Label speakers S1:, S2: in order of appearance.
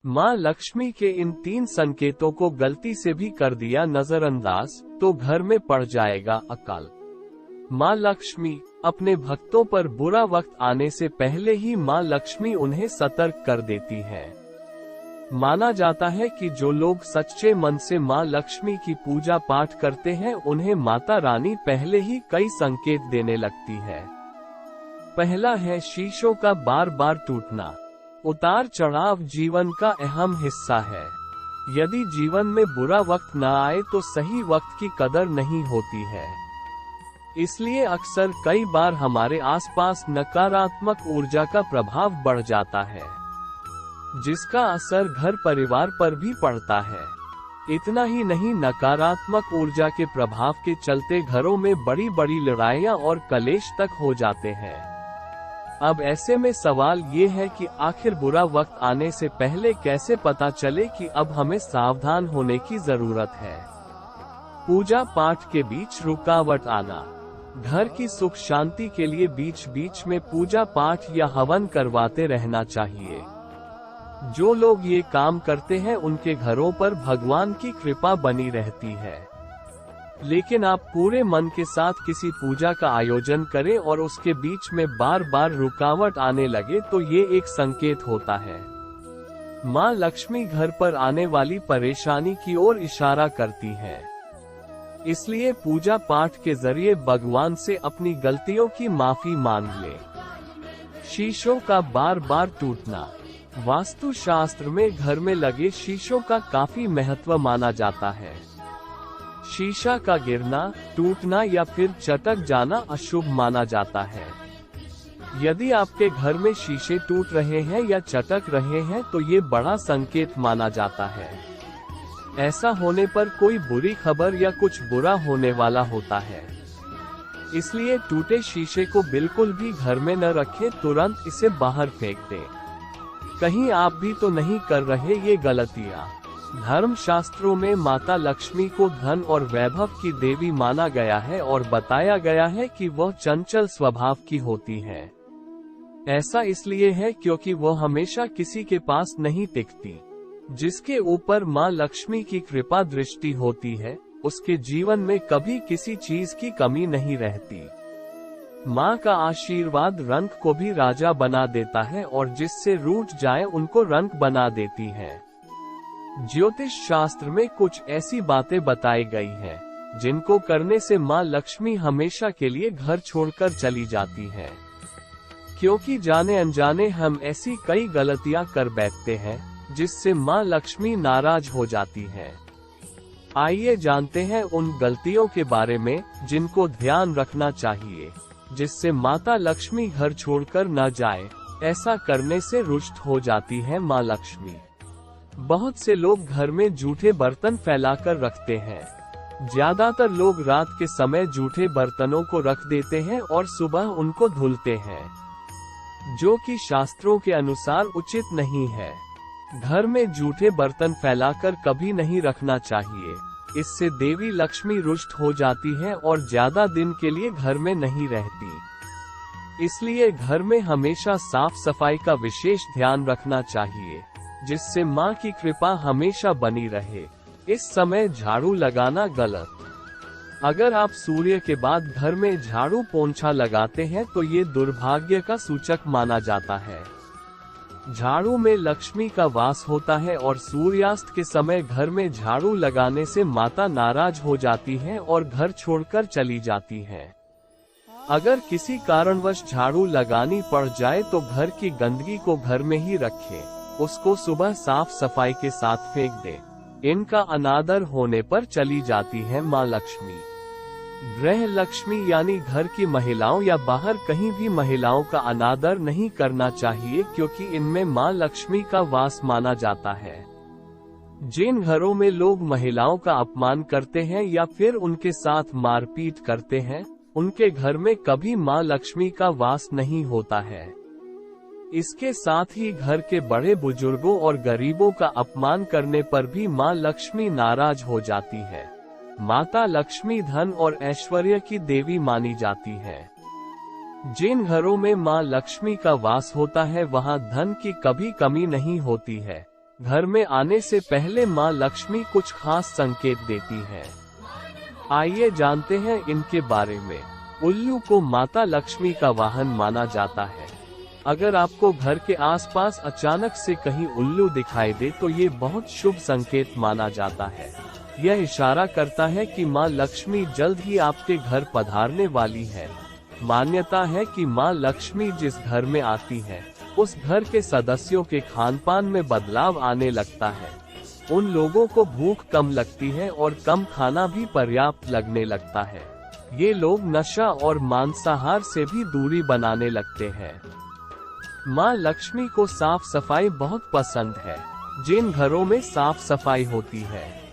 S1: माँ लक्ष्मी के इन 3 संकेतों को गलती से भी कर दिया नजरअंदाज तो घर में पड़ जाएगा अकाल। माँ लक्ष्मी अपने भक्तों पर बुरा वक्त आने से पहले ही माँ लक्ष्मी उन्हें सतर्क कर देती है। माना जाता है कि जो लोग सच्चे मन से माँ लक्ष्मी की पूजा पाठ करते हैं उन्हें माता रानी पहले ही कई संकेत देने लगती है। पहला है शीशों का बार बार टूटना। उतार चढ़ाव जीवन का अहम हिस्सा है। यदि जीवन में बुरा वक्त न आए तो सही वक्त की कदर नहीं होती है। इसलिए अक्सर कई बार हमारे आसपास नकारात्मक ऊर्जा का प्रभाव बढ़ जाता है, जिसका असर घर परिवार पर भी पड़ता है। इतना ही नहीं, नकारात्मक ऊर्जा के प्रभाव के चलते घरों में बड़ी बड़ी लड़ाइयाँ और कलेश तक हो जाते हैं। अब ऐसे में सवाल ये है कि आखिर बुरा वक्त आने से पहले कैसे पता चले कि अब हमें सावधान होने की जरूरत है। पूजा पाठ के बीच रुकावट आना। घर की सुख शांति के लिए बीच बीच में पूजा पाठ या हवन करवाते रहना चाहिए। जो लोग ये काम करते हैं उनके घरों पर भगवान की कृपा बनी रहती है। लेकिन आप पूरे मन के साथ किसी पूजा का आयोजन करें और उसके बीच में बार बार रुकावट आने लगे तो ये एक संकेत होता है। माँ लक्ष्मी घर पर आने वाली परेशानी की ओर इशारा करती है। इसलिए पूजा पाठ के जरिए भगवान से अपनी गलतियों की माफी मांग ले। शीशों का बार बार टूटना। वास्तु शास्त्र में घर में लगे शीशों का काफी महत्व माना जाता है। शीशा का गिरना, टूटना या फिर चटक जाना अशुभ माना जाता है। यदि आपके घर में शीशे टूट रहे हैं या चटक रहे हैं तो ये बड़ा संकेत माना जाता है। ऐसा होने पर कोई बुरी खबर या कुछ बुरा होने वाला होता है। इसलिए टूटे शीशे को बिल्कुल भी घर में न रखें, तुरंत इसे बाहर फेंक दें। कहीं आप भी तो नहीं कर रहे ये गलतियाँ। धर्म शास्त्रों में माता लक्ष्मी को धन और वैभव की देवी माना गया है और बताया गया है कि वह चंचल स्वभाव की होती है। ऐसा इसलिए है क्योंकि वह हमेशा किसी के पास नहीं टिकती। जिसके ऊपर माँ लक्ष्मी की कृपा दृष्टि होती है उसके जीवन में कभी किसी चीज की कमी नहीं रहती। माँ का आशीर्वाद रंक को भी राजा बना देता है और जिससे रूठ जाए उनको रंक बना देती है। ज्योतिष शास्त्र में कुछ ऐसी बातें बताई गई हैं, जिनको करने से माँ लक्ष्मी हमेशा के लिए घर छोड़कर चली जाती हैं। क्योंकि जाने अनजाने हम ऐसी कई गलतियां कर बैठते हैं, जिससे माँ लक्ष्मी नाराज हो जाती हैं। आइए जानते हैं उन गलतियों के बारे में जिनको ध्यान रखना चाहिए, जिससे माता लक्ष्मी घर छोड़कर न जाए। ऐसा करने से रुष्ट हो जाती है माँ लक्ष्मी। बहुत से लोग घर में जूठे बर्तन फैलाकर रखते हैं। ज्यादातर लोग रात के समय जूठे बर्तनों को रख देते हैं और सुबह उनको धुलते हैं, जो कि शास्त्रों के अनुसार उचित नहीं है। घर में जूठे बर्तन फैलाकर कभी नहीं रखना चाहिए। इससे देवी लक्ष्मी रुष्ट हो जाती है और ज्यादा दिन के लिए घर में नहीं रहती। इसलिए घर में हमेशा साफ सफाई का विशेष ध्यान रखना चाहिए, जिससे माँ की कृपा हमेशा बनी रहे। इस समय झाड़ू लगाना गलत। अगर आप सूर्य के बाद घर में झाड़ू पोंछा लगाते हैं तो ये दुर्भाग्य का सूचक माना जाता है। झाड़ू में लक्ष्मी का वास होता है और सूर्यास्त के समय घर में झाड़ू लगाने से माता नाराज हो जाती है और घर छोड़कर चली जाती है। अगर किसी कारणवश झाड़ू लगानी पड़ जाए तो घर की गंदगी को घर में ही रखें। उसको सुबह साफ सफाई के साथ फेंक दें। इनका अनादर होने पर चली जाती है माँ लक्ष्मी। गृह लक्ष्मी यानी घर की महिलाओं या बाहर कहीं भी महिलाओं का अनादर नहीं करना चाहिए, क्योंकि इनमें माँ लक्ष्मी का वास माना जाता है। जिन घरों में लोग महिलाओं का अपमान करते हैं या फिर उनके साथ मारपीट करते हैं, उनके घर में कभी माँ लक्ष्मी का वास नहीं होता है। इसके साथ ही घर के बड़े बुजुर्गों और गरीबों का अपमान करने पर भी माँ लक्ष्मी नाराज हो जाती है। माता लक्ष्मी धन और ऐश्वर्य की देवी मानी जाती है। जिन घरों में माँ लक्ष्मी का वास होता है वहाँ धन की कभी कमी नहीं होती है। घर में आने से पहले मां लक्ष्मी कुछ खास संकेत देती हैं। आइए जानते हैं इनके बारे में। उल्लू को माता लक्ष्मी का वाहन माना जाता है। अगर आपको घर के आसपास अचानक से कहीं उल्लू दिखाई दे तो ये बहुत शुभ संकेत माना जाता है। यह इशारा करता है कि मां लक्ष्मी जल्द ही आपके घर पधारने वाली है। मान्यता है कि मां लक्ष्मी जिस घर में आती है, उस घर के सदस्यों के खानपान में बदलाव आने लगता है। उन लोगों को भूख कम लगती है और कम खाना भी पर्याप्त लगने लगता है। ये लोग नशा और मांसाहार से भी दूरी बनाने लगते हैं। मां लक्ष्मी को साफ सफाई बहुत पसंद है। जिन घरों में साफ सफाई होती है,